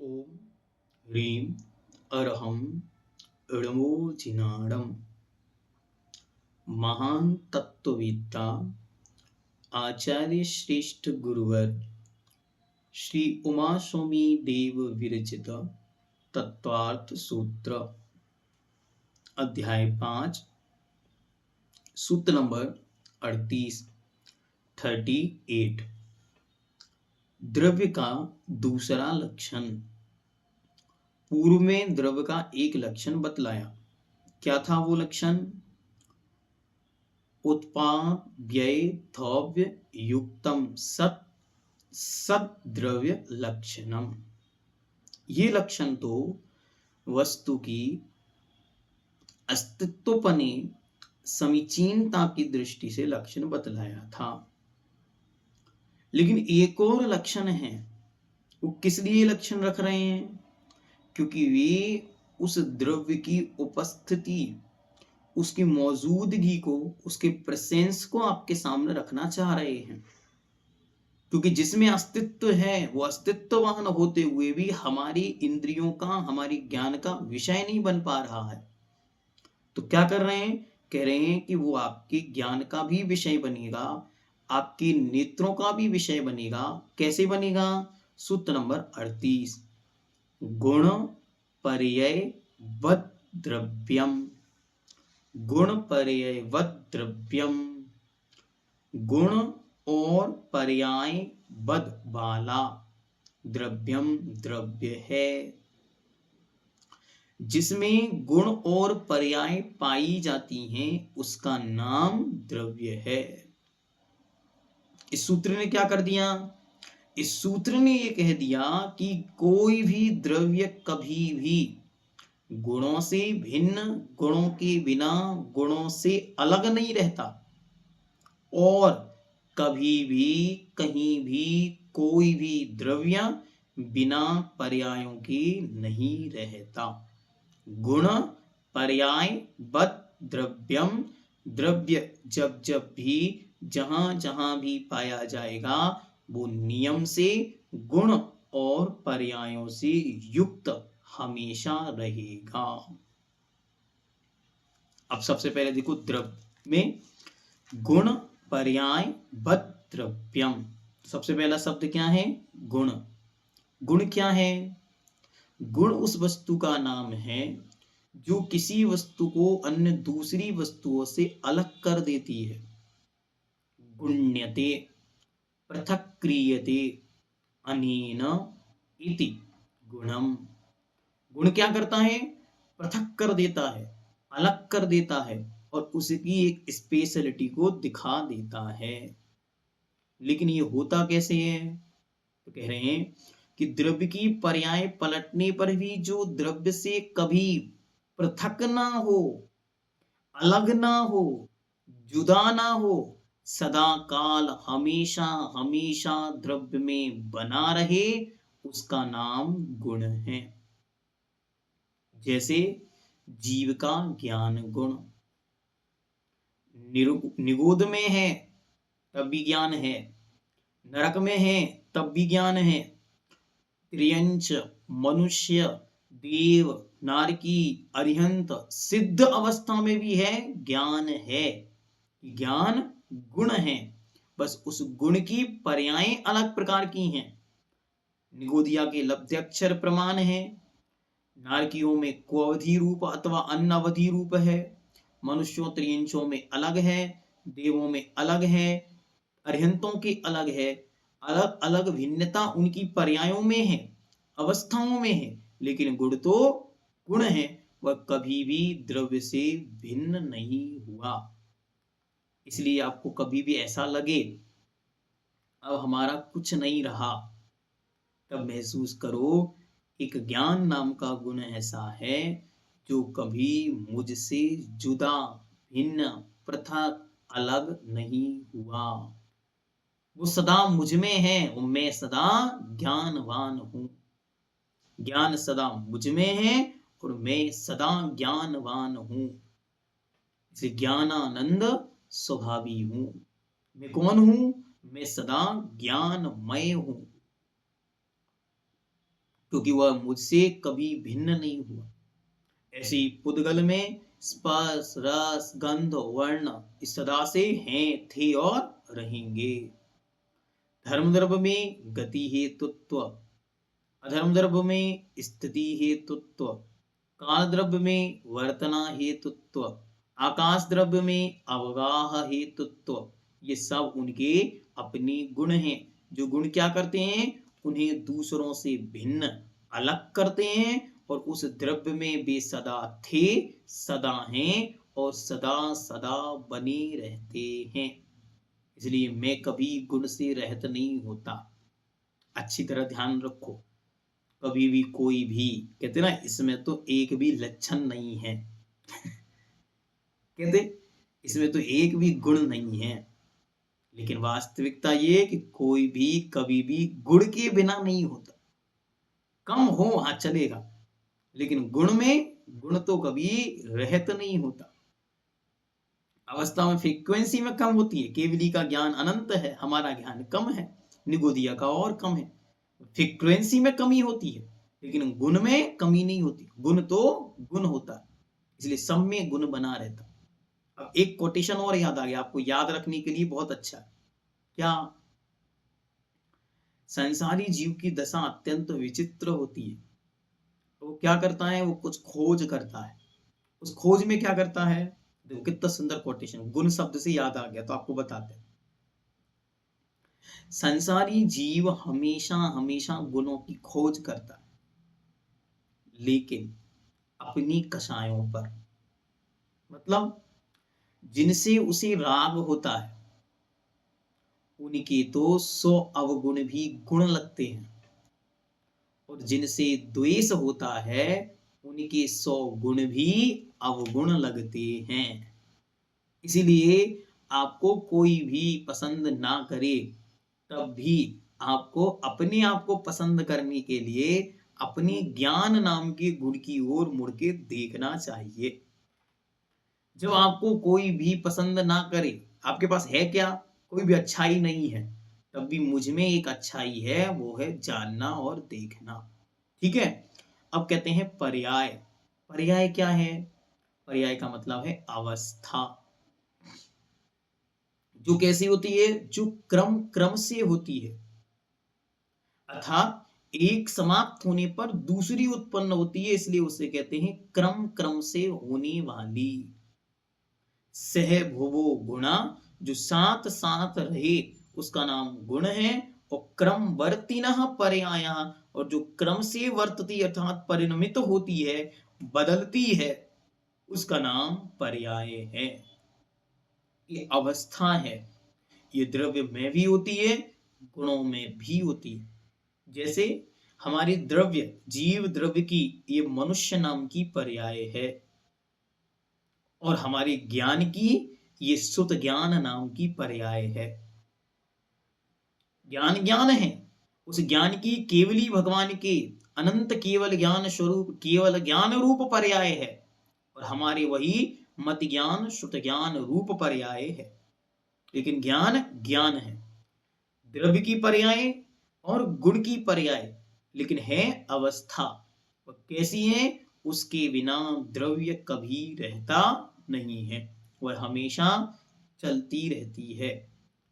ओम ह्रीं अरहं णमोजिनाणं महान तत्ववेत्ता आचार्य श्रेष्ठ गुरुवर श्री उमा स्वामी देव विरचित तत्वार्थ सूत्र अध्याय 5 सूत्र नंबर 38 द्रव्य का दूसरा लक्षण। पूर्व में द्रव्य का एक लक्षण बतलाया। क्या था वो लक्षण? उत्पाद व्यय द्रव्य युक्तम सत सद्द्रव्य लक्षणम। ये लक्षण तो वस्तु की अस्तित्वपने समीचीनता की दृष्टि से लक्षण बतलाया था। लेकिन एक और लक्षण है। वो किस लिए लक्षण रख रहे हैं? क्योंकि वे उस द्रव्य की उपस्थिति, उसकी मौजूदगी को, उसके प्रेजेंस को आपके सामने रखना चाह रहे हैं। क्योंकि जिसमें अस्तित्व है वो अस्तित्ववान होते हुए भी हमारी इंद्रियों का, हमारी ज्ञान का विषय नहीं बन पा रहा है। तो क्या कर रहे हैं? कह रहे हैं कि वो आपके ज्ञान का भी विषय बनेगा, आपके नेत्रों का भी विषय बनेगा। कैसे बनेगा? सूत्र नंबर 38 गुण पर्ययवद् द्रव्यम। गुण पर्ययवद् द्रव्यम। गुण और पर्यायवद् वाला द्रव्यम द्रव्य है। जिसमें गुण और पर्याय पाई जाती हैं उसका नाम द्रव्य है। इस सूत्र ने क्या कर दिया? इस सूत्र ने ये कह दिया कि कोई भी द्रव्य कभी भी गुणों से भिन्न, गुणों के बिना, गुणों से अलग नहीं रहता और कभी भी कहीं भी कोई भी द्रव्य बिना पर्यायों के नहीं रहता। गुण पर्यायवद् द्रव्यम। द्रव्य जब जब भी, जहां जहां भी पाया जाएगा वो नियम से, गुण और पर्यायों से युक्त हमेशा रहेगा। अब सबसे पहले देखो द्रव्य में गुण पर्यायवद् द्रव्यम। सबसे पहला शब्द क्या है? गुण। गुण क्या है? गुण उस वस्तु का नाम है जो किसी वस्तु को अन्य दूसरी वस्तुओं से अलग कर देती है। गुण्यते पृथक क्रियते अनेन इति गुणम। गुण क्या करता है? पृथक कर देता है, अलग कर देता है और उसकी एक स्पेशलिटी को दिखा देता है। लेकिन ये होता कैसे है? तो कह रहे हैं कि द्रव्य की पर्याय पलटने पर भी जो द्रव्य से कभी पृथक ना हो, अलग ना हो, जुदा ना हो, सदा काल हमेशा हमेशा द्रव्य में बना रहे, उसका नाम गुण है। जैसे जीव का ज्ञान गुण निगोद में है तब भी ज्ञान है, नरक में है तब भी ज्ञान है, त्रियंच मनुष्य देव नारकी अरिहंत सिद्ध अवस्था में भी है, ज्ञान है। ज्ञान गुण है, बस उस गुण की पर्याय अलग प्रकार की हैं। निगोदिया के लब्ध्याक्षर प्रमाण है, नारकियों में क्ववधि रूप अथवा अन्नवधि रूप है, मनुष्यों त्रियंशों में अलग है, देवों में अलग है, अरिहंतों के अलग है। अलग अलग भिन्नता उनकी पर्यायों में है, अवस्थाओं में है, लेकिन गुण तो गुण है, वह कभी भी द्रव्य से भिन्न नहीं हुआ। इसलिए आपको कभी भी ऐसा लगे अब हमारा कुछ नहीं रहा, तब महसूस करो एक ज्ञान नाम का गुण ऐसा है जो कभी मुझसे जुदा, भिन्न, पृथक, अलग नहीं हुआ। वो सदा मुझ में है और मैं सदा ज्ञानवान हूं। ज्ञान सदा मुझ में है और मैं सदा ज्ञानवान हूं। इसे ज्ञानानंद स्वभावी हूं। मैं कौन हूं? मैं सदा ज्ञानमय हूं। क्योंकि वह मुझसे कभी भिन्न नहीं हुआ। ऐसे ही पुद्गल में स्पर्श, रस, गंध, वर्ण इस सदा से हैं, थे और रहेंगे। धर्म द्रव्य में गति हेतुत्व, अधर्म द्रव्य में स्थिति हेतुत्व, काल द्रव्य में वर्तना हेतुत्व, आकाश द्रव्य में अवगाह हेतुत्व, ये सब उनके अपने गुण हैं। जो गुण क्या करते हैं? उन्हें दूसरों से भिन्न अलग करते हैं और उस द्रव्य में वे सदा थे, सदा हैं और सदा सदा बने रहते हैं। इसलिए मैं कभी गुण से रहित नहीं होता। अच्छी तरह ध्यान रखो, कभी भी कोई भी कहते ना इसमें तो एक भी लक्षण नहीं है कहते इसमें तो एक भी गुण नहीं है, लेकिन वास्तविकता ये कि कोई भी कभी भी गुण के बिना नहीं होता। कम हो हाँ चलेगा, लेकिन गुण तो कभी रहत नहीं होता। अवस्था में फ्रीक्वेंसी में कम होती है। केवली का ज्ञान अनंत है, हमारा ज्ञान कम है, निगोदिया का और कम है। फ्रीक्वेंसी में कमी होती है, लेकिन गुण में कमी नहीं होती। गुण तो गुण होता है, इसलिए सब में गुण बना रहता। अब एक कोटेशन और याद आ गया आपको, याद रखने के लिए बहुत अच्छा है। क्या? संसारी जीव की दशा अत्यंत विचित्र होती है। तो वो क्या करता है? वो कुछ खोज करता है। उस खोज में क्या करता है? देखो कितना सुंदर कोटेशन, गुण शब्द से याद आ गया तो आपको बताते हैं। संसारी जीव हमेशा हमेशा गुणों की खोज करता है, लेकिन अपनी कषायों पर, मतलब जिनसे उसे राग होता है उनके तो 100 अवगुण भी गुण लगते हैं, और जिनसे द्वेष होता है उनके 100 गुण भी अवगुण लगते हैं। इसीलिए आपको कोई भी पसंद ना करे, तब भी आपको अपने आप को पसंद करने के लिए अपने ज्ञान नाम के गुण की ओर मुड़ के देखना चाहिए। जब आपको कोई भी पसंद ना करे, आपके पास है क्या? कोई भी अच्छाई नहीं है, तब भी मुझ में एक अच्छाई है, वो है जानना और देखना। ठीक है। अब कहते हैं पर्याय। पर्याय क्या है? पर्याय का मतलब है अवस्था। जो कैसी होती है? जो क्रम क्रम से होती है, अर्थात एक समाप्त होने पर दूसरी उत्पन्न होती है, इसलिए उसे कहते हैं क्रम क्रम से होने वाली। सह भुवो गुणा, जो साथ साथ रहे उसका नाम गुण है। और क्रम वर्तिनः पर्याय, और जो क्रम से वर्तती अर्थात परिणमित होती है, बदलती है, उसका नाम पर्याय है। ये अवस्था है। ये द्रव्य में भी होती है, गुणों में भी होती है। जैसे हमारे द्रव्य, जीव द्रव्य की ये मनुष्य नाम की पर्याय है, और हमारे ज्ञान की ये सुत ज्ञान नाम की पर्याय है। ज्ञान ज्ञान है, उस ज्ञान की केवली भगवान के अनंत केवल ज्ञान स्वरूप केवल ज्ञान रूप पर्याय है, और हमारे वही मत ज्ञान श्रुत ज्ञान रूप पर्याय है। लेकिन ज्ञान ज्ञान है, द्रव्य की पर्याय और गुण की पर्याय, लेकिन है अवस्था। और कैसी है? उसके बिना द्रव्य कभी रहता नहीं है, वह हमेशा चलती रहती है।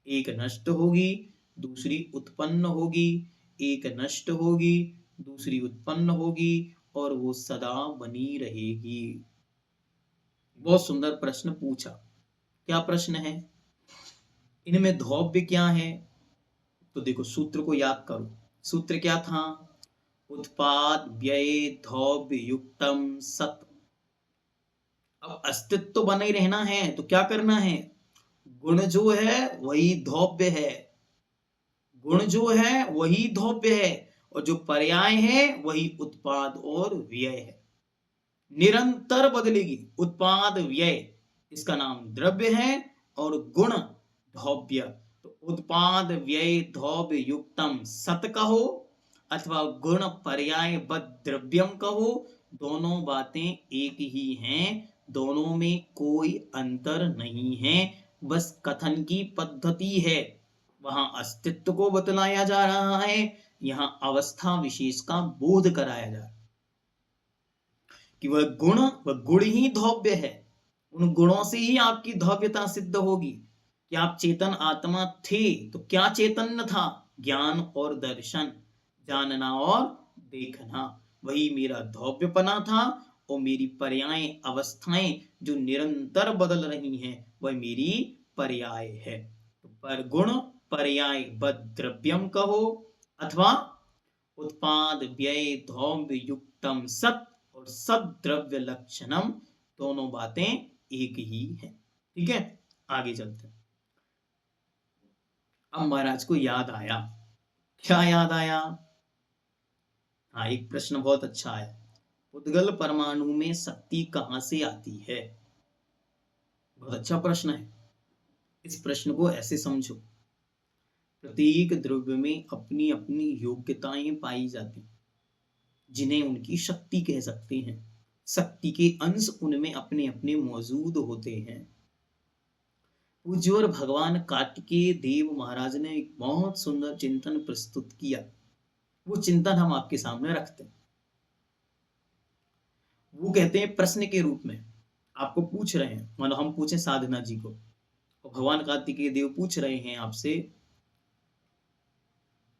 एक नष्ट होगी, दूसरी उत्पन्न होगी, एक नष्ट होगी, दूसरी उत्पन्न होगी, और वो सदा बनी रहेगी। बहुत सुंदर प्रश्न पूछा। क्या प्रश्न है? इनमें धौव्य क्या है? तो देखो सूत्र को याद करो। सूत्र क्या था? उत्पाद व्यय धौव्य युक्तम सत। अब अस्तित्व बने रहना है तो क्या करना है? गुण जो है वही धौव्य है, गुण जो है वही धौव्य है, और जो पर्याय है वही उत्पाद और व्यय है। निरंतर बदलेगी। उत्पाद व्यय इसका नाम द्रव्य है, और गुण धौव्य। तो उत्पाद व्यय धौव्य युक्तम सत कहो, अथवा गुण पर्याय बद द्रव्यम कहो, दोनों बातें एक ही हैं, दोनों में कोई अंतर नहीं है। बस कथन की पद्धति है, वहां अस्तित्व को बतलाया जा रहा है, यहाँ अवस्था विशेष का बोध कराया जा रहा है कि वह गुण ही धौव्य है। उन गुणों से ही आपकी धौव्यता सिद्ध होगी कि आप चेतन आत्मा थे। तो क्या चैतन्य था? ज्ञान और दर्शन, जानना और देखना, वही मेरा धौव्यपना था। और मेरी पर्याय अवस्थाएं जो निरंतर बदल रही हैं वह मेरी पर्याय है। तो पर गुण पर्याय बद द्रव्यम कहो अथवा उत्पाद व्यय धौम्य युक्तम सत और सद द्रव्य लक्षणम, दोनों बातें एक ही है। ठीक है, आगे चलते हैं। अब महाराज को याद आया। क्या याद आया? हाँ, एक प्रश्न बहुत अच्छा है। उद्गल परमाणु में शक्ति कहां से आती है? बहुत अच्छा प्रश्न है। इस प्रश्न को ऐसे समझो, प्रत्येक द्रव्य में अपनी अपनी योग्यताएं पाई जाती, जिन्हें उनकी शक्ति कह सकते हैं। शक्ति के अंश उनमें अपने अपने मौजूद होते हैं। पूज्य और भगवान कार्तिकेय देव महाराज ने एक बहुत सुंदर चिंतन प्रस्तुत किया। वो चिंतन हम आपके सामने रखते हैं। वो कहते हैं प्रश्न के रूप में आपको पूछ रहे हैं, मानो हम पूछे साधना जी को, और भगवान कार्तिकेय देव पूछ रहे हैं आपसे,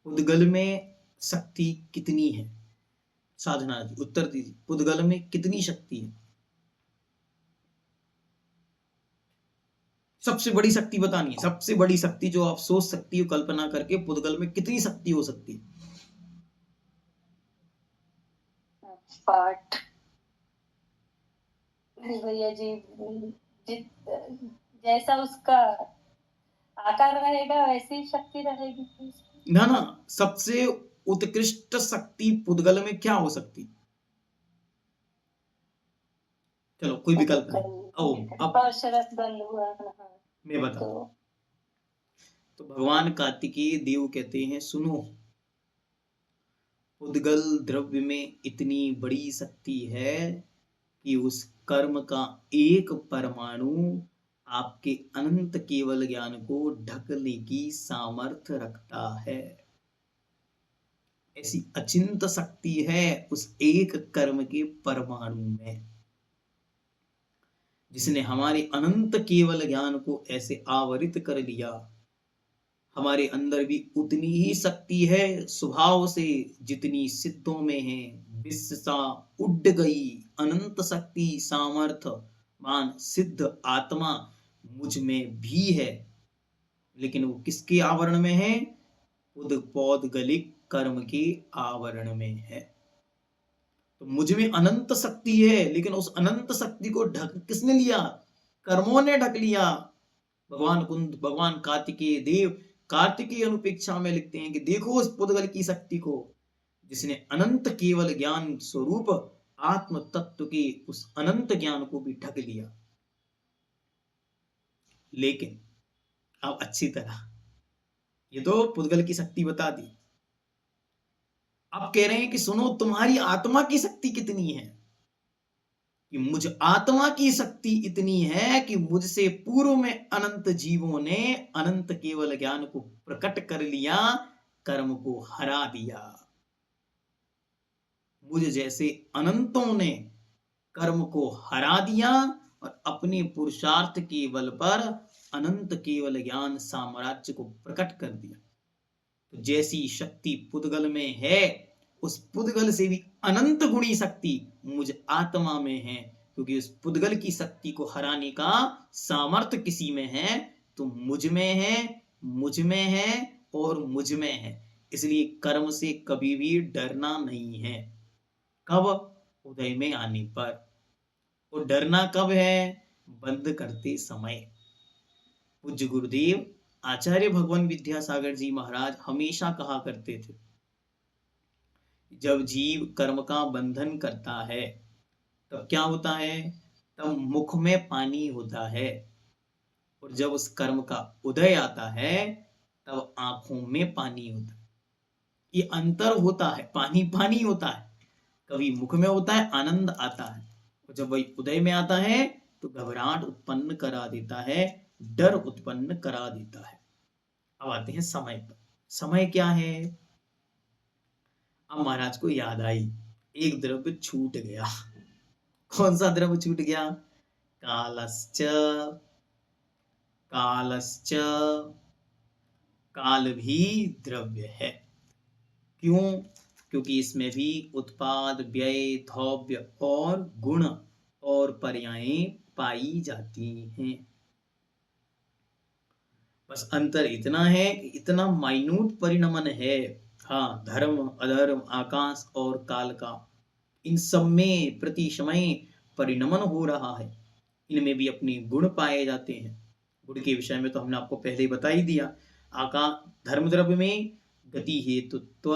उद्गल में शक्ति कितनी है? साधना जी उत्तर दीजिए, उद्गल में कितनी शक्ति है? सबसे बड़ी शक्ति बतानी है, सबसे बड़ी शक्ति जो आप सोच सकती हो कल्पना करके, पुद्गल में कितनी शक्ति हो सकती है? पाठ भैया जी, जैसा उसका आकार रहेगा वैसी शक्ति रहेगी ना ना, सबसे उत्कृष्ट शक्ति पुद्गल में क्या हो सकती? चलो कोई विकल्प नहीं। अब मैं बता, तो भगवान कार्तिकेय देव कहते हैं, सुनो, उद्गल द्रव्य में इतनी बड़ी शक्ति है कि उस कर्म का एक परमाणु आपके अनंत केवल ज्ञान को ढकने की सामर्थ्य रखता है। ऐसी अचिंत शक्ति है उस एक कर्म के परमाणु में, जिसने हमारे अनंत केवल ज्ञान को ऐसे आवरित कर लिया। हमारे अंदर भी उतनी ही शक्ति है स्वभाव से जितनी सिद्धों में है। विश्व सा उड़ गई अनंत शक्ति सामर्थ्य मान सिद्ध आत्मा मुझ में भी है, लेकिन वो किसके आवरण में है? उद्पौद्गलिक कर्म के आवरण में है। तो मुझ में अनंत शक्ति है, लेकिन उस अनंत शक्ति को ढक किसने लिया? कर्मों ने ढक लिया। भगवान कार्तिकेय देव कार्तिकेय अनुपेक्षा में लिखते हैं कि देखो उस पुद्गल की शक्ति को, जिसने अनंत केवल ज्ञान स्वरूप आत्म तत्व के उस अनंत ज्ञान को भी ढक लिया। लेकिन अब अच्छी तरह, ये तो पुद्गल की शक्ति बता दी, अब कह रहे हैं कि सुनो, तुम्हारी आत्मा की शक्ति कितनी है? कि मुझ आत्मा की शक्ति इतनी है कि मुझसे पूर्व में अनंत जीवों ने अनंत केवल ज्ञान को प्रकट कर लिया, कर्म को हरा दिया। मुझ जैसे अनंतों ने कर्म को हरा दिया और अपने पुरुषार्थ के बल पर अनंत केवल ज्ञान साम्राज्य को प्रकट कर दिया। तो जैसी शक्ति पुद्गल में है, उस पुद्गल से भी अनंत गुणी शक्ति मुझ आत्मा में है, क्योंकि उस पुद्गल की शक्ति को हराने का सामर्थ्य किसी में है? तो मुझ में है, मुझ में है और मुझ में है। इसलिए कर्म से कभी भी डरना नहीं है। कब? उदय में आने पर। और डरना कब है? बंद करते समय। पूज्य गुरुदेव आचार्य भगवान विद्यासागर जी महाराज हमेशा कहा करते थे, जब जीव कर्म का बंधन करता है तब क्या होता है? तब मुख में पानी होता है, और जब उस कर्म का उदय आता है तब आंखों में पानी होता है। ये अंतर होता है, पानी पानी होता है। कभी मुख में होता है, आनंद आता है, और जब वही उदय में आता है तो घबराहट उत्पन्न करा देता है, डर उत्पन्न करा देता है। अब आते हैं समय पर। समय क्या है? अब महाराज को याद आई, एक द्रव्य छूट गया। कौन सा द्रव्य छूट गया? कालश्च। कालश्च, काल भी द्रव्य है। क्यों? क्योंकि इसमें भी उत्पाद, व्यय, द्रव्य और गुण और पर्यायें पाई जाती हैं। बस अंतर इतना है कि इतना माइन्यूट परिणमन है। हाँ, धर्म, अधर्म, आकाश और काल का, इन सब में प्रति समय परिणमन हो रहा है। इनमें भी अपने गुण पाए जाते हैं। गुण के विषय में तो हमने आपको पहले ही बता ही दिया। धर्म द्रव्य में गति हेतुत्व,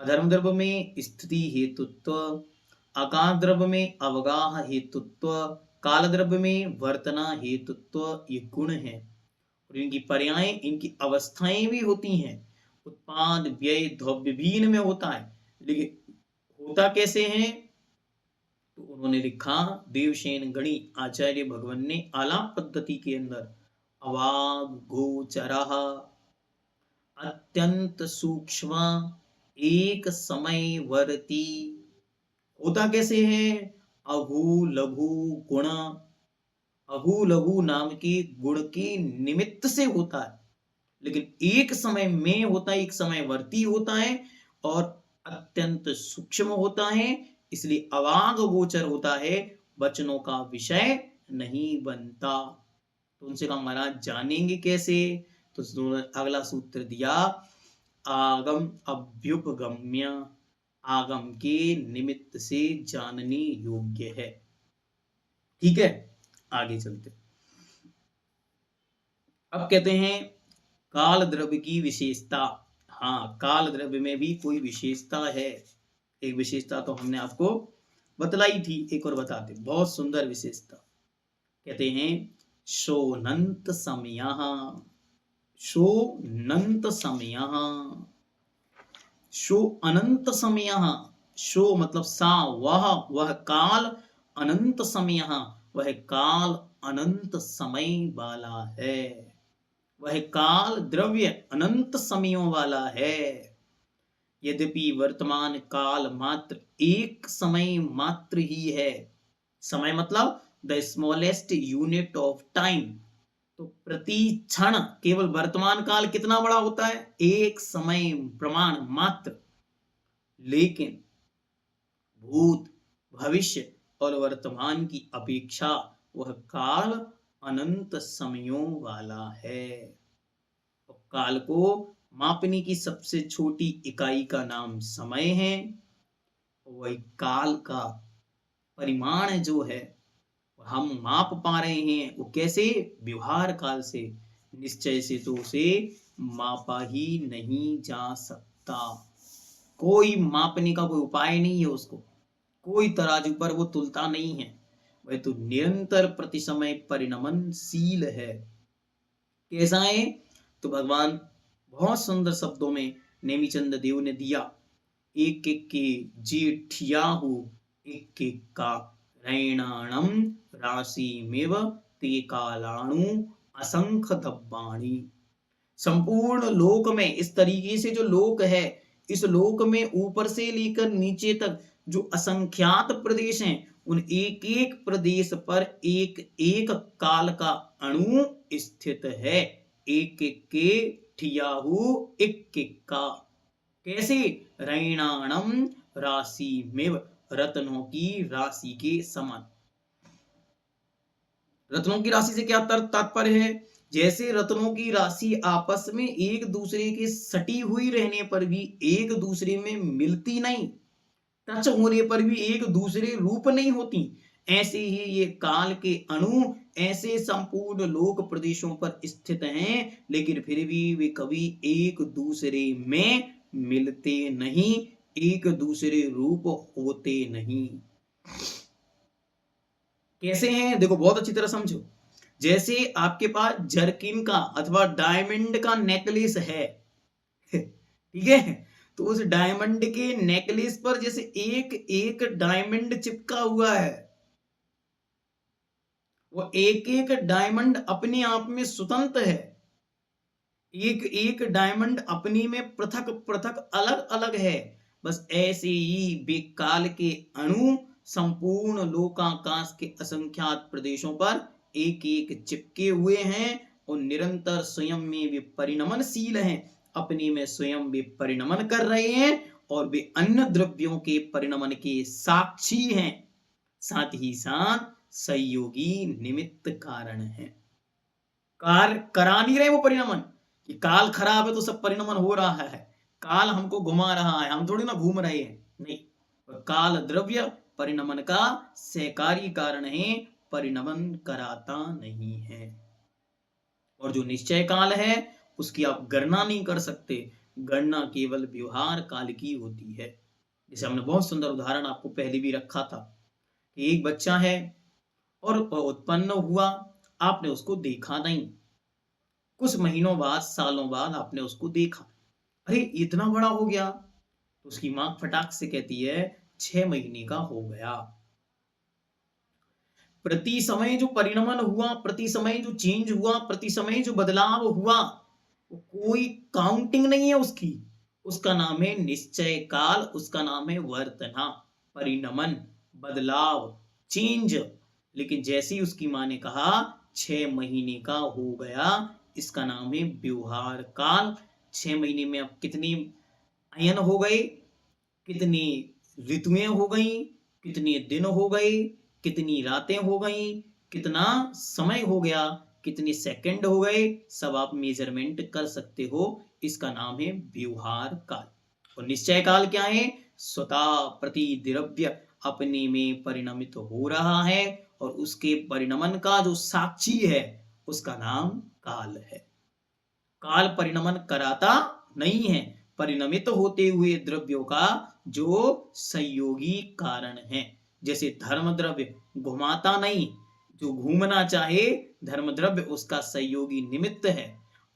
अधर्म द्रव्य में स्थिति हेतुत्व, आकाश द्रव्य में अवगाह हेतुत्व, काल द्रव्य में वर्तना हेतुत्व, ये गुण है। और इनकी पर्यायें, इनकी अवस्थाएं भी होती हैं। उत्पाद, व्यय, द्रव्य भी इनमें होता है, लेकिन होता कैसे है? तो उन्होंने लिखा, देवसेन गणी आचार्य भगवान ने आलाप पद्धति के अंदर, अवाग गोचरः अत्यंत सूक्ष्म एक समय वर्ती। होता कैसे है? अघु लघु गुण, अघु लघु नाम के गुण के निमित्त से होता है, लेकिन एक समय में होता है, एक समय वर्ती होता है और अत्यंत सूक्ष्म होता है, इसलिए अवाग गोचर होता है, वचनों का विषय नहीं बनता। तो उनसे कहा, महाराज जानेंगे कैसे? तो अगला सूत्र दिया, आगम अभ्युपगम्य, आगम के निमित्त से जानने योग्य है। ठीक है, आगे चलते। अब कहते हैं काल द्रव्य की विशेषता। हाँ, काल द्रव्य में भी कोई विशेषता है। एक विशेषता तो हमने आपको बतलाई थी, एक और बताते, बहुत सुंदर विशेषता। कहते हैं शोनंत समयः, शोनंत समयः, शो अनंत समयः। शो मतलब सा, वह काल, अनंत समयः, वह काल अनंत समय वाला है। वह काल द्रव्य अनंत समयों वाला है। यद्यपि वर्तमान काल मात्र एक समय मात्र ही है। समय मतलब the smallest unit of time. तो प्रति क्षण केवल वर्तमान काल कितना बड़ा होता है? एक समय प्रमाण मात्र। लेकिन भूत, भविष्य और वर्तमान की अपेक्षा वह काल अनंत समयों वाला है। काल को मापने की सबसे छोटी इकाई का नाम समय है। वही काल का परिमाण जो है हम माप पा रहे हैं, वो कैसे? व्यवहार काल से। निश्चय से तो उसे मापा ही नहीं जा सकता। कोई मापने का कोई उपाय नहीं है उसको, कोई तराजू पर वो तुलता नहीं है। वह तो निरंतर प्रति समय परिणमनशील है। कैसा है? तो भगवान बहुत सुंदर शब्दों में नेमिचंद देव ने दिया, एक एक के जेठियाहु एक एक का रैणाणम राशि मेव ते कालाणु असंख दब्बाणी। संपूर्ण लोक में इस तरीके से जो लोक है, इस लोक में ऊपर से लेकर नीचे तक जो असंख्यात प्रदेश हैं, उन एक एक प्रदेश पर एक एक काल का अणु स्थित है। एक एक के ठियाहु एक एक का। कैसे? रैणाणम राशि में, रत्नों की राशि के समान। रत्नों की राशि से क्या तात्पर्य है? जैसे रत्नों की राशि आपस में एक दूसरे के सटी हुई रहने पर भी एक दूसरे में मिलती नहीं, टच होने पर भी एक दूसरे रूप नहीं होती, ऐसे ही ये काल के अणु ऐसे संपूर्ण लोक प्रदेशों पर स्थित हैं, लेकिन फिर भी वे कभी एक दूसरे में मिलते नहीं, एक दूसरे रूप होते नहीं। कैसे हैं? देखो, बहुत अच्छी तरह समझो। जैसे आपके पास जर्किन का अथवा डायमंड का नेकलेस है, ठीक है, तो उस डायमंड के नेकलेस पर जैसे एक एक डायमंड चिपका हुआ है, वो एक एक डायमंड अपने आप में स्वतंत्र है। एक एक डायमंड अपनी में पृथक पृथक अलग अलग है, बस ऐसे ही वे काल के अणु संपूर्ण लोकाकाश के असंख्यात प्रदेशों पर एक एक चिपके हुए हैं और निरंतर स्वयं में वे परिणमनशील हैं, अपने में स्वयं वे परिणमन कर रहे हैं और वे अन्य द्रव्यों के परिणमन के साक्षी हैं, साथ ही साथ सहयोगी निमित्त कारण है। कार्य करा नहीं रहे वो परिणमन कि काल खराब है तो सब परिणमन हो रहा है, काल हमको घुमा रहा है, हम थोड़ी ना घूम रहे हैं, नहीं, काल द्रव्य परिणमन का सहकारी कारण है, परिणमन कराता नहीं है। और जो निश्चय काल है उसकी आप गणना नहीं कर सकते, गणना केवल व्यवहार काल की होती है। जैसे हमने बहुत सुंदर उदाहरण आपको पहले भी रखा था कि एक बच्चा है और उत्पन्न हुआ, आपने उसको देखा नहीं, कुछ महीनों बाद सालों बाद आपने उसको देखा, अरे इतना बड़ा हो गया, तो उसकी मां फटाक से कहती है 6 महीने का हो गया। प्रति समय जो परिणमन हुआ, प्रति समय जो चेंज हुआ, प्रति समय जो बदलाव हुआ, कोई काउंटिंग नहीं है उसकी, उसका नाम है निश्चय काल, उसका नाम है वर्तना, परिणमन, बदलाव, चेंज। लेकिन जैसे ही उसकी मां ने कहा 6 महीने का हो गया, इसका नाम है व्यवहार काल। 6 महीने में अब कितनी अयन हो गए, कितनी ऋतुएं हो गई, कितने दिन हो गए, कितनी रातें हो गई, कितना समय हो गया, कितने सेकंड हो गए, सब आप मेजरमेंट कर सकते हो, इसका नाम है व्यवहार काल। और निश्चय काल क्या है, स्वतः प्रति द्रव्य अपने में परिणमित हो रहा है और उसके परिणमन का जो साक्षी है उसका नाम काल है। काल परिणमन कराता नहीं है, परिणमित होते हुए द्रव्यों का जो संयोगी कारण है। जैसे धर्म द्रव्य घुमाता नहीं, जो घूमना चाहे धर्म द्रव्य उसका सहयोगी निमित्त है।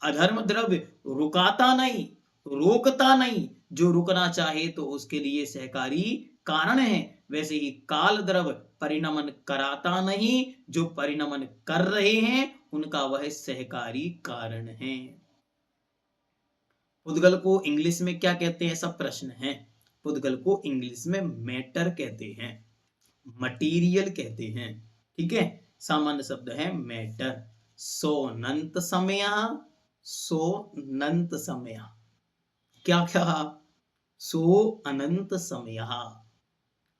अधर्म द्रव्य रुकाता नहीं, रोकता नहीं, जो रुकना चाहे तो उसके लिए सहकारी कारण है। वैसे ही काल द्रव्य परिणमन कराता नहीं, जो परिणमन कर रहे हैं उनका वह सहकारी कारण है। पुद्गल को इंग्लिश में क्या कहते हैं, ऐसा प्रश्न है। पुद्गल को इंग्लिश में मैटर कहते हैं, मटीरियल कहते हैं, ठीक है, सामान्य शब्द है मैटर। सोनंत समय, सोनंत समय, क्या क्या, सो अनंत समय,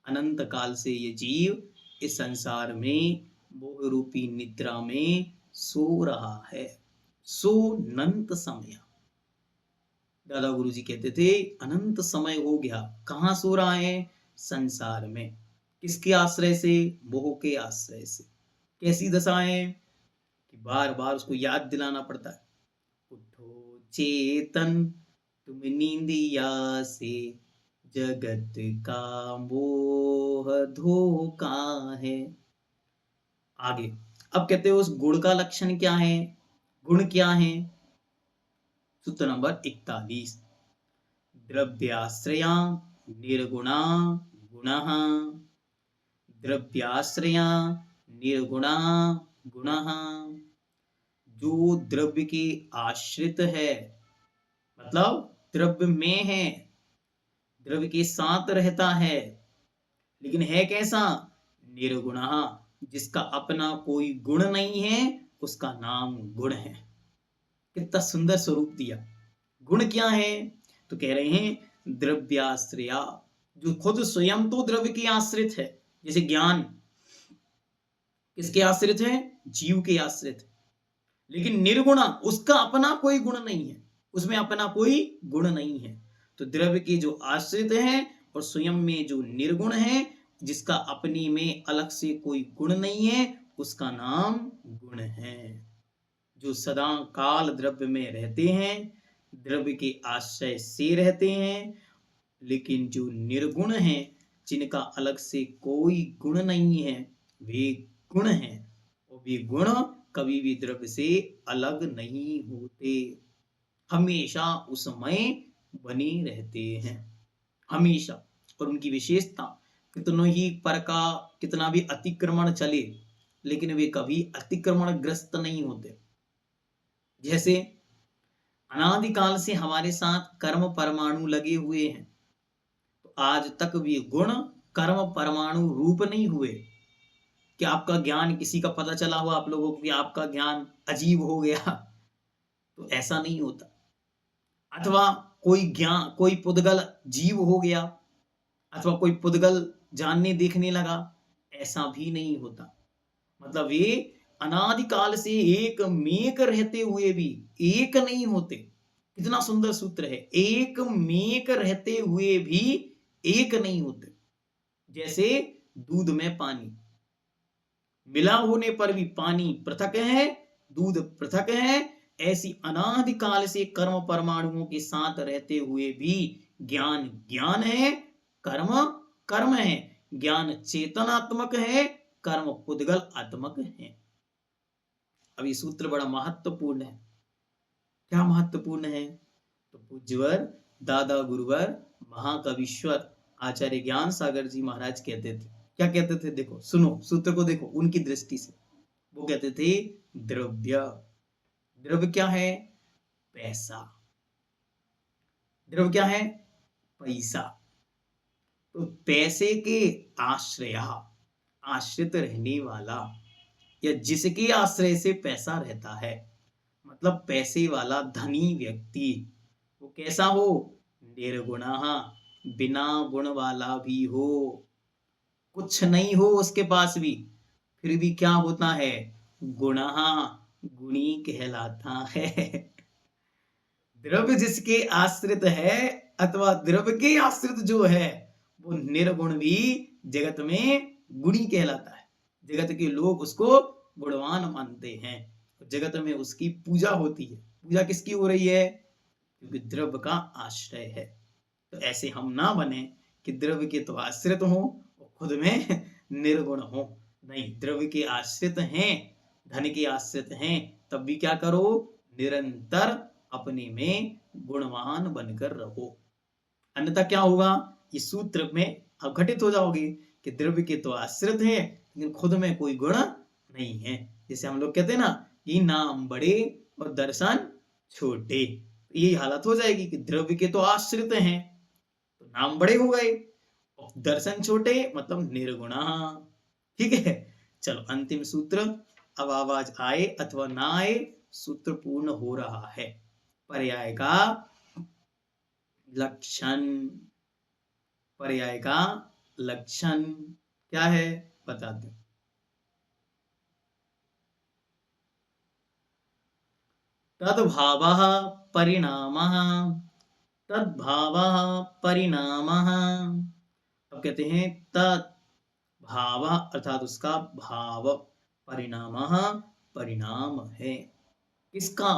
अनंत काल से ये जीव इस संसार में मोह रूपी निद्रा में सो रहा है। सोनंत समय, दादा गुरुजी कहते थे अनंत समय हो गया, कहाँ सो रहा है, संसार में। किसके आश्रय से, मोह के आश्रय से। कैसी दशा है कि बार बार उसको याद दिलाना पड़ता है, उठो चेतन तुम नींदिया से, जगत का मोह धोखा है। आगे अब कहते हैं उस गुण का लक्षण क्या है, गुण क्या है। सूत्र नंबर 41, द्रव्याश्रया निर्गुणा गुणः, द्रव्याश्रया निर्गुणा गुणः। जो द्रव्य के आश्रित है, मतलब द्रव्य में है, द्रव्य के साथ रहता है, लेकिन है कैसा, निर्गुणः, जिसका अपना कोई गुण नहीं है, उसका नाम गुण है। कितना सुंदर स्वरूप दिया। गुण क्या है, तो कह रहे हैं द्रव्याश्रया, जो खुद स्वयं तो द्रव्य के आश्रित है। जैसे ज्ञान किसके आश्रित है, जीव के आश्रित, लेकिन निर्गुणा, उसका अपना कोई गुण नहीं है, उसमें अपना कोई गुण नहीं है। तो द्रव्य के जो आश्रित है और स्वयं में जो निर्गुण है, जिसका अपनी में अलग से कोई गुण नहीं है, उसका नाम गुण है। जो सदा काल द्रव्य में रहते हैं, द्रव्य के आश्रय से रहते हैं, लेकिन जो निर्गुण हैं, जिनका अलग से कोई गुण नहीं है, वे गुण हैं। और वे गुण कभी भी द्रव्य से अलग नहीं होते, हमेशा उसमें बने रहते हैं, हमेशा। और उनकी विशेषता, कितनों ही पर का कितना भी अतिक्रमण चले, लेकिन वे कभी अतिक्रमण ग्रस्त नहीं होते। जैसे अनादिकाल से हमारे साथ कर्म परमाणु लगे हुए हैं, आज तक भी गुण कर्म परमाणु रूप नहीं हुए। कि आपका ज्ञान किसी का पता चला हो आप लोगों को कि आपका ज्ञान अजीब हो गया, तो ऐसा नहीं होता। अथवा कोई पुद्गल जीव हो गया, अथवा कोई पुद्गल जानने देखने लगा, ऐसा भी नहीं होता। मतलब ये अनादिकाल से एक मेक रहते हुए भी एक नहीं होते। कितना सुंदर सूत्र है, एक मेक रहते हुए भी एक नहीं होते। जैसे दूध में पानी मिला होने पर भी पानी पृथक है, दूध पृथक है, ऐसी अनादिकाल से कर्म परमाणुओं के साथ रहते हुए भी ज्ञान ज्ञान है, कर्म कर्म है। ज्ञान चेतनात्मक है, कर्म पुद्गल आत्मक है। अब ये सूत्र बड़ा महत्वपूर्ण है। क्या महत्वपूर्ण है? तो पूज्यवर दादा गुरुवर महाकविश्वर आचार्य ज्ञान सागर जी महाराज कहते थे, क्या कहते थे? देखो सुनो, सूत्र को देखो उनकी दृष्टि से। वो कहते थे द्रव्य, द्रव्य क्या है? पैसा। द्रव्य क्या है? पैसा। तो पैसे के आश्रय, आश्रित रहने वाला, या जिसके आश्रय से पैसा रहता है, मतलब पैसे वाला धनी व्यक्ति, वो कैसा हो? निर्गुणः, बिना गुण वाला भी हो, कुछ नहीं हो उसके पास भी, फिर भी क्या होता है? गुणः, गुणी कहलाता है। द्रव्य जिसके आश्रित है, अथवा द्रव्य के आश्रित जो है, वो निर्गुण भी जगत में गुणी कहलाता है। जगत के लोग उसको गुणवान मानते हैं, जगत में उसकी पूजा होती है। पूजा किसकी हो रही है? क्योंकि द्रव्य का आश्रय है। तो ऐसे हम ना बने कि द्रव्य के तो आश्रित हो और खुद में निर्गुण हो। नहीं, द्रव्य के आश्रित हैं, धन के आश्रित हैं, तब भी क्या करो? निरंतर अपने में गुणवान बनकर रहो। अन्यथा क्या होगा? इस सूत्र में आप घटित हो जाओगे कि द्रव्य के तो आश्रित है, लेकिन खुद में कोई गुण नहीं है। जैसे हम लोग कहते हैं ना कि नाम बड़े और दर्शन छोटे, यही हालत हो जाएगी कि द्रव्य के तो आश्रित हैं, तो नाम बड़े हो गए, और दर्शन छोटे मतलब निर्गुणा। ठीक है, चलो अंतिम सूत्र। अब आवाज आए अथवा ना आए, सूत्र पूर्ण हो रहा है। पर्याय का लक्षण, पर्याय का लक्षण क्या है बता दो। तद्भावः परिणामः, तद्भावः परिणामः। अब कहते हैं तद्भाव अर्थात उसका भाव, परिणामः परिणाम है किसका?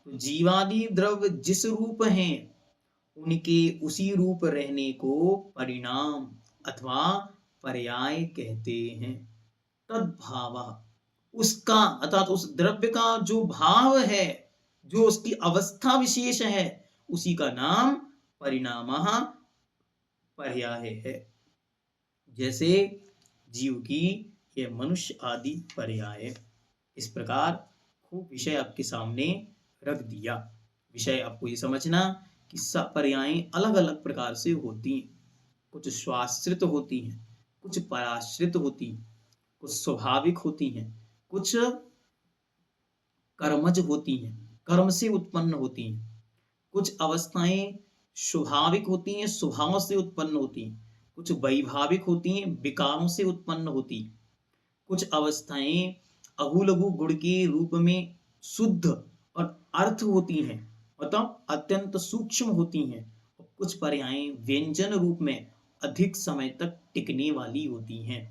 तो जीवादि द्रव्य जिस रूप हैं उनके उसी रूप रहने को परिणाम अथवा पर्याय कहते हैं। तद्भाव, उसका अर्थात उस द्रव्य का जो भाव है, जो उसकी अवस्था विशेष है, उसी का नाम परिणामः पर्याय है। जैसे जीव की ये मनुष्य आदि पर्याय। इस प्रकार खूब विषय आपके सामने रख दिया। विषय आपको ये समझना कि सब पर्यायें अलग अलग प्रकार से होती हैं। कुछ स्वाश्रित होती हैं, कुछ पराश्रित होती हैं, कुछ स्वाभाविक होती हैं, कुछ कर्मज होती हैं, कर्म से उत्पन्न होती हैं। कुछ अवस्थाएं स्वाभाविक होती हैं, स्वभाव से उत्पन्न होती हैं। कुछ वैभाविक होती हैं, विकारों से उत्पन्न होती हैं। कुछ अवस्थाएं अहूलघु गुण के रूप में शुद्ध और अर्थ होती हैं, मतलब अत्यंत सूक्ष्म होती हैं। और कुछ पर्यायें व्यंजन रूप में अधिक समय तक टिकने वाली होती हैं।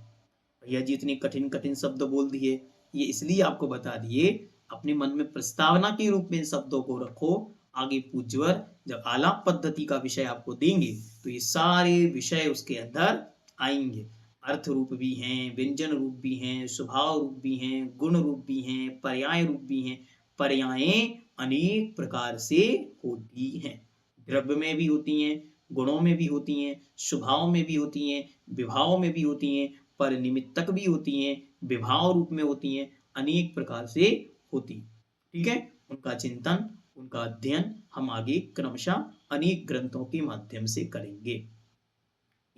भैया जी इतने कठिन कठिन शब्द बोल दिए, ये इसलिए आपको बता दिए, अपने मन में प्रस्तावना के रूप में इन शब्दों को रखो। आगे पूज्यवर जब आलाप पद्धति का विषय आपको देंगे तो ये सारे विषय उसके अंदर आएंगे। अर्थ रूप भी हैं, व्यंजन रूप भी हैं, स्वभाव रूप भी हैं, गुण रूप भी हैं, पर्याय रूप भी हैं। पर्यायें अनेक प्रकार से होती हैं, द्रव्य में भी होती हैं, गुणों में भी होती हैं, स्वभाव में भी होती हैं, विभाव में भी होती हैं, पर निमित्तक भी होती हैं, विभाव रूप में होती हैं, अनेक प्रकार से होती हैं। ठीक है, उनका चिंतन, उनका अध्ययन हम आगे क्रमशः अनेक ग्रंथों के माध्यम से करेंगे।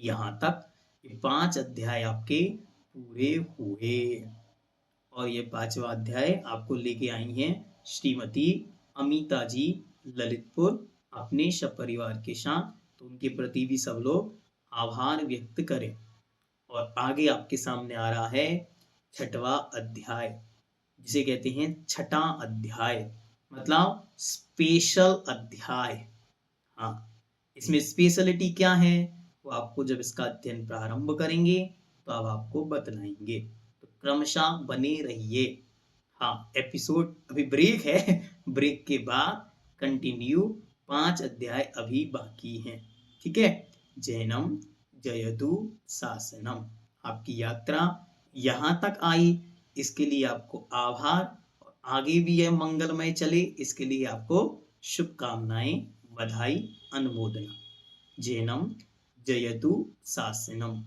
यहाँ तक ये 5 अध्याय आपके पूरे हुए और ये 5वां अध्याय आपको लेके आई हैं श्रीमती अमिता जी ललितपुर अपने सपरिवार के साथ। तो उनके प्रति भी सब लोग आभार व्यक्त करें। और आगे आपके सामने आ रहा है 6वां अध्याय, जिसे कहते हैं छठा अध्याय, मतलब स्पेशल अध्याय। हाँ, इसमें स्पेशलिटी क्या है वो आपको जब इसका अध्ययन प्रारंभ करेंगे तो अब आपको बतलाएंगे। तो क्रमशः बने रहिए। हाँ, एपिसोड अभी ब्रेक है, ब्रेक के बाद कंटिन्यू 5 अध्याय अभी बाकी हैं। ठीक है, जैनम जयतु शासनम। आपकी यात्रा यहाँ तक आई, इसके लिए आपको आभार, और आगे भी यह मंगलमय चले इसके लिए आपको शुभकामनाएं, बधाई, अनुमोदना। जैनम जयतु शासनम।